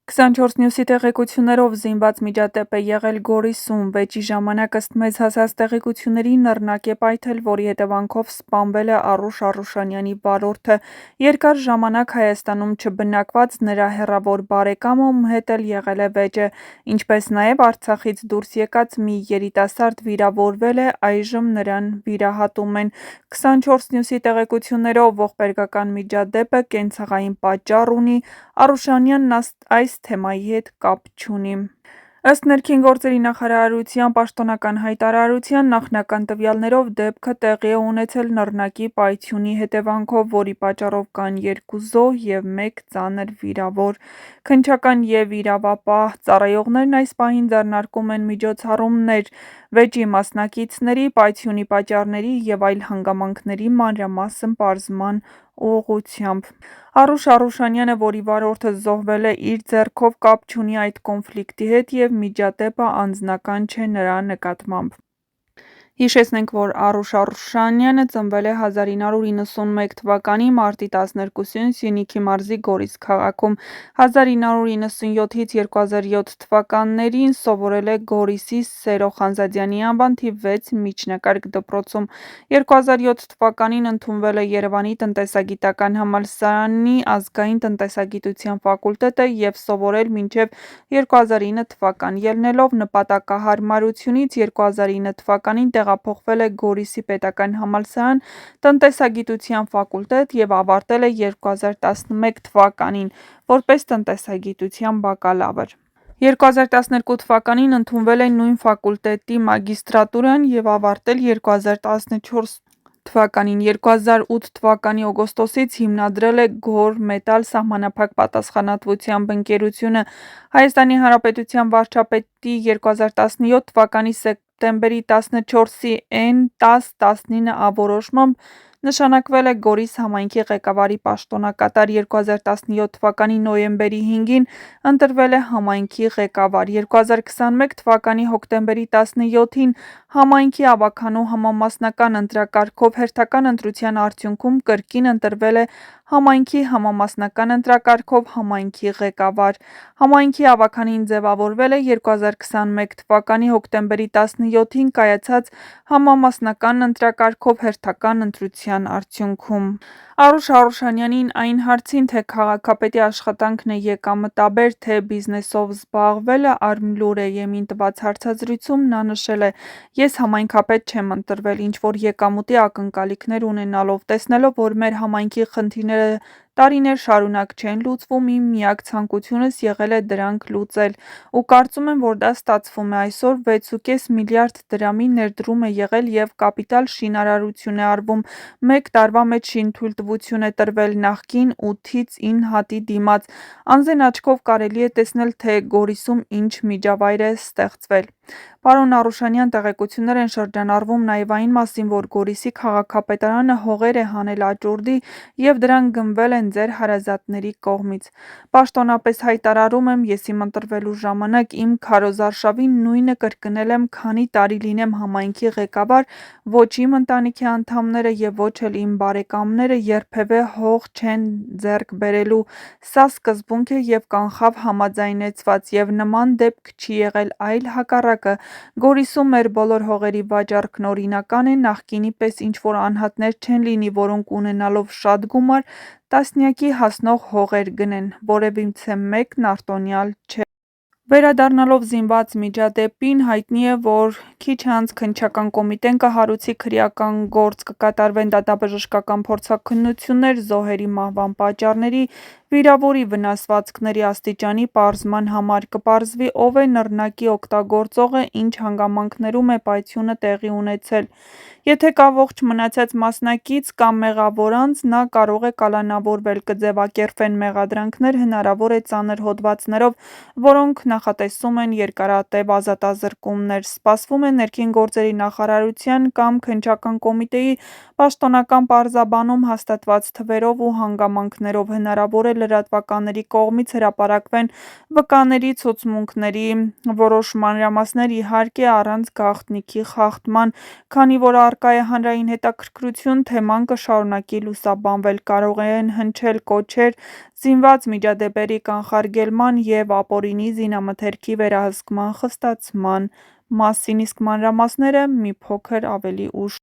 24 տեղեկություններով զինված միջադեպ է եղել Գորիսում, վեճի ժամանակ ըստ մեզ հասած տեղեկությունների նռնակ է պայթել, որի հետևանքով սպանվել է Արուշ Արուշանյանի վարորդը, երկար ժամանակ Հայաստանում չբնակված նրա հեռավոր բարեկամը, ում հետ էլ եղել է վեճը, ինչպես նաև Արցախից դուրս եկած մի երիտասարդ վիրավորվել է, այժմ նրան վիրահատում են։ 24 տեղեկություններով ողբերգական միջադեպը կենցաղային պատճառ ունի, Արուշանյանն այս թեմայի հետ կապ չունի։ Ըստ ներքին գործերի նախարարության պաշտոնական հայտարարության, նախնական տվյալներով դեպքը տեղի է ունեցել նռնակի պայթյունի հետևանքով, որի պատճառով կան 2 զոհ և 1 ծանր վիրավոր։ Քննչական և իրավապահ ծառայողներն այս պահին ձեռնարկում են միջոցառումներ վեճի մասնակիցների, պայթյունի պատճառների և այլ հանգամանքների մանրամասն պարզման ուղղությամբ։ Արուշ Արուշանյանը, որի վարորդը զոհվել է, իր ձեռքով կապ չունի այդ կոնֆլիկտի հետ և միջադեպը անձնական չէ նրա նկատմամբ։ Հիշեցնենք, որ Արուշ Արուշանյանը ծնվել է 1991 թվականի մարտի 12-ին Սյունիքի մարզի Գորիս քաղաքում։ 1997-ից 2007 թվականներին սովորել է Գորիսի Սերո Խանզադյանի անվան թիվ 6 միջնակարգ դպրոցում։ 2007 թվականին ընդունվել է Երևանի տնտեսագիտական համալսարանի ազգային տնտեսագիտության ֆակուլտետը և սովորել մինչև 2009 թվական։ Ելնելով նպատակահարմարությունից 2009 թվականին տեղափոխվել է Գորիսի պետական համալսարան տնտեսագիտության ֆակուլտետ և ավարտել է 2011 թվականին որպես տնտեսագիտության բակալավր։ 2012 թվականին ընդունվել է նույն ֆակուլտետի մագիստրատուրան և ավարտել 2014 թվականին։ 2008 թվականի օգոստոսից հիմնադրել է Գոր-Մետալ սահմանափակ պատասխանատվությամբ ընկերությունը։ Հայաստանի Հանրապետության վարչապետի 2017 թվականի սեպտեմբերի 14-ի N1019 անորոշմամբ նշանակվել է Գորիս համայնքի ղեկավարի պաշտոնակատար։ 2017 թվականի նոյեմբերի 5-ին ընտրվել է համայնքի ղեկավար։ 2021 թվականի հոկտեմբերի 17-ին համայնքի ավագանու համամասնական ընտրակարգով հերթական ընտրության արդյունքում կրկին ընտրվել է համայնքի համամասնական ընտրակարգով համայնքի ղեկավար։ Համայնքի ավագանին ձևավորվել է 2021 թվականի հոկտեմբերի 17-ին կայացած համամասնական ընտրակարգով հերթական ընտրության արդյունքում։ Արուշ Արուշանյանին այն հարցին, թե քաղաքապետի աշխատանքն է եկամտաբեր, թե բիզնեսով զբաղվելը արմլուր է, ԵՄ-ին տված հարցազրույցում նա նշել է. «Ես համայնքապետ չեմ ընտրվել ինչ-որ եկամուտի ակնկալիքներ ունենալով, տեսնելով, որ մեր համայնքի խնդիրները տարիներ շարունակ չեն լուծվում, իմ միակ ցանկությունս եղել է դրանք լուծել, ու կարծում եմ, որ դա ստացվում է։ Այսօր 6,5 միլիարդ դրամի ներդրում է եղել և կապիտալ շինարարություն է արվում, 1 տարվա մեջ շինթույլտվություն է տրվել նախկին 8-ից 9 հատի դիմաց։ Անզեն աչքով կարելի է տեսնել, թե Գորիսում ինչ միջավայր է ստեղծվել»։ Պարոն Արուշանյան, տեղեկություններ են շրջանառվում նաև այն մասին, որ Գորիսի քաղաքապետարանը հողեր է հանել աճուրդի և դրանք գնվել են ձեր հարազատների կողմից։ Պաշտոնապես հայտարարում եմ, ես իմ ընտրվելու ժամանակ իմ քարոզարշավին նույնը կրկնել եմ, քանի տարի լինեմ համայնքի ղեկավար, ոչ իմ ընտանիքի անդամները և ոչ էլ իմ բարեկամները երբևէ հող չեն ձեռք բերելու։ Սա սկզբունք է և կանխավ համաձայնեցված, և նման դեպք չի եղել, այլ հակառակը։ Գորիսում մեր բոլոր հողերի վաճառքն օրինական է, նախկինի պես ինչ-որ անհատներ չեն լինի, որոնք ունենալով շատ գումար, տասնյակի հասնող հողեր գնեն։ Որևիցե մեկն արտոնյալ չէ։ Վերադառնալով զինված միջադեպին, հայտնի է, որ քիչ անց քննչական կոմիտեն կհարուցի քրեական գործ, կկատարվեն դատաբժշկական փորձաքննություններ զոհերի մահվան պատճառների, վիրավորի վնասվածքների աստիճանի պարզման համար, կպարզվի ով է նռնակի օգտագործողը, ինչ հանգամանքներում է պայթյունը տեղի ունեցել։ Եթե կա ողջ մնացած մասնակից կամ մեղավոր անձ, նա կարող է կալանավորվել, կձևակերպվեն մեղադրանքներ հնարավոր է ծանր հոդվածներով, որոնք նախատեսում են երկարատև ազատազրկումներ։ Սպասվում է ներքին գործերի նախարարության կամ քննչական կոմիտեի պաշտոնական պարզաբանում հաստատված թվերով ու հանգամանքներով հնարավոր է լրատվականների կողմից հրապարակվեն վկաների ցուցմունքների որոշ մանրամասներ, իհարկե առանց գաղտնիքի խախտման, քանի որ առկա է հանրային հետաքրքրություն, թեման կշարունակի լուսաբանվել, կարող են հնչել կոչեր զինված միջադեպերի կանխարգելման և ապօրինի զինամթերքի վերահսկման խստացման մասին, իսկ մանրամասները մի փոքր ավելի ուշ: